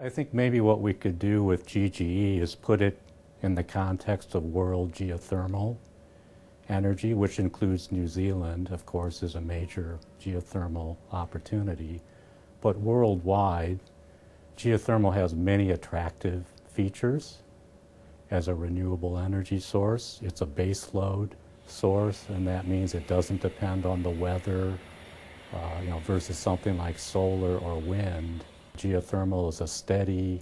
I think maybe what we could do with GGE is put it in the context of world geothermal energy, which includes New Zealand, of course, is a major geothermal opportunity. But worldwide, geothermal has many attractive features as a renewable energy source. It's a base load source, and that means it doesn't depend on the weather, versus something like solar or wind. Geothermal is a steady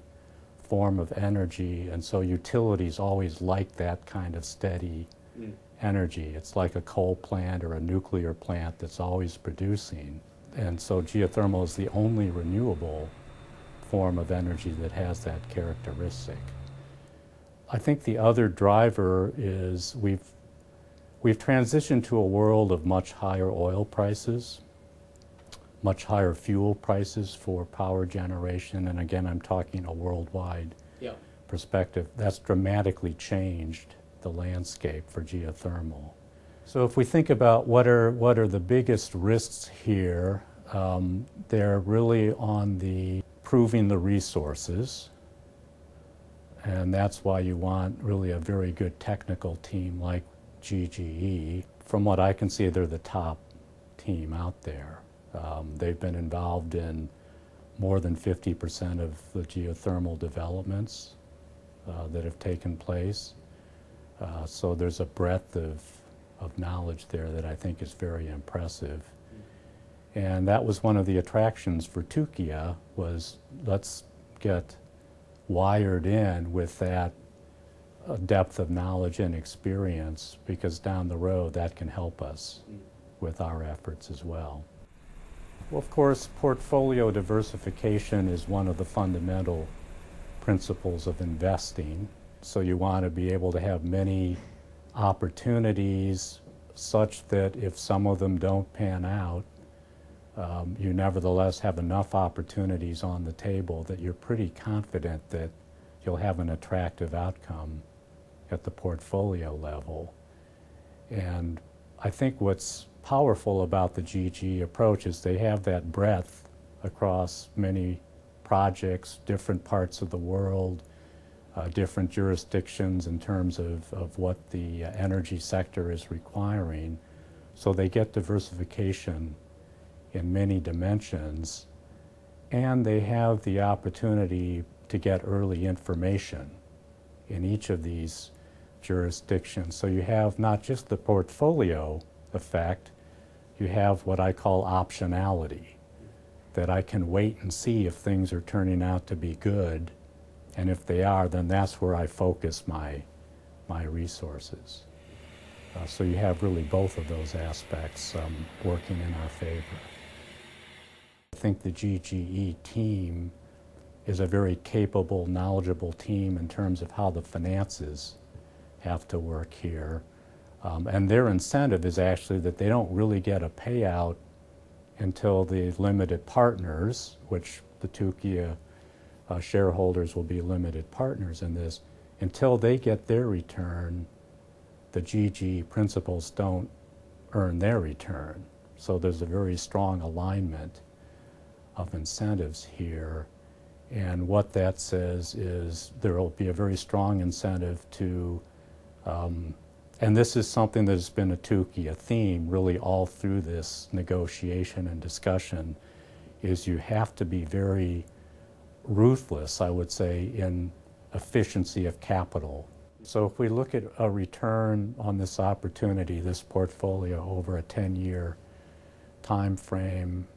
form of energy, and so utilities always like that kind of steady energy. It's like a coal plant or a nuclear plant that's always producing. And so geothermal is the only renewable form of energy that has that characteristic. I think the other driver is we've transitioned to a world of much higher oil prices, much higher fuel prices for power generation, and again, I'm talking a worldwide perspective. That's dramatically changed the landscape for geothermal. So if we think about what are the biggest risks here, they're really on the proving the resources, and that's why you want really a very good technical team like GGE. From what I can see, they're the top team out there. They've been involved in more than 50% of the geothermal developments that have taken place. So there's a breadth of knowledge there that I think is very impressive. And that was one of the attractions for Tukia, was let's get wired in with that depth of knowledge and experience, because down the road that can help us with our efforts as well. Well, of course, portfolio diversification is one of the fundamental principles of investing. So you want to be able to have many opportunities such that if some of them don't pan out, you nevertheless have enough opportunities on the table that you're pretty confident that you'll have an attractive outcome at the portfolio level. And I think what's powerful about the GGE approach is they have that breadth across many projects, different parts of the world, different jurisdictions in terms of what the energy sector is requiring. So they get diversification in many dimensions, and they have the opportunity to get early information in each of these jurisdictions. So you have not just the portfolio effect, you have what I call optionality, that I can wait and see if things are turning out to be good, and if they are, then that's where I focus my resources. So you have really both of those aspects working in our favor. I think the GGE team is a very capable, knowledgeable team in terms of how the finances have to work here. And their incentive is actually that they don't really get a payout until the limited partners, which the Tukia shareholders will be limited partners in this, until they get their return, the GGE principals don't earn their return. So there's a very strong alignment of incentives here. And what that says is there will be a very strong incentive to, and this is something that has been a Tukia theme really all through this negotiation and discussion, is you have to be very ruthless, I would say, in efficiency of capital. So if we look at a return on this opportunity, this portfolio over a 10-year time frame,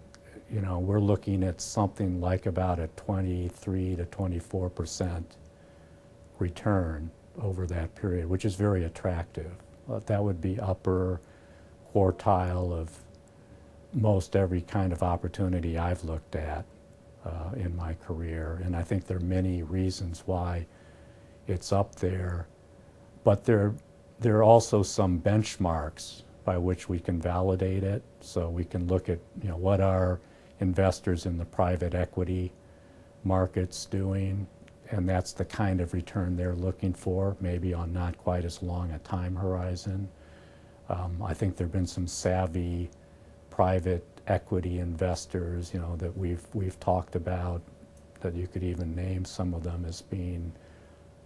we're looking at something like about a 23 to 24% return over that period, which is very attractive. That would be upper quartile of most every kind of opportunity I've looked at in my career. And I think there are many reasons why it's up there. But there are also some benchmarks by which we can validate it. So we can look at what are investors in the private equity markets doing, and that's the kind of return they're looking for, maybe on not quite as long a time horizon. I think there have been some savvy private equity investors, that we've talked about, that you could even name some of them as being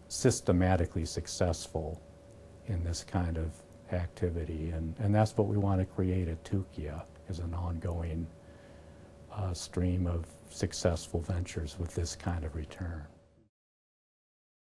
systematically successful in this kind of activity. And that's what we want to create at Tukia, is an ongoing stream of successful ventures with this kind of return.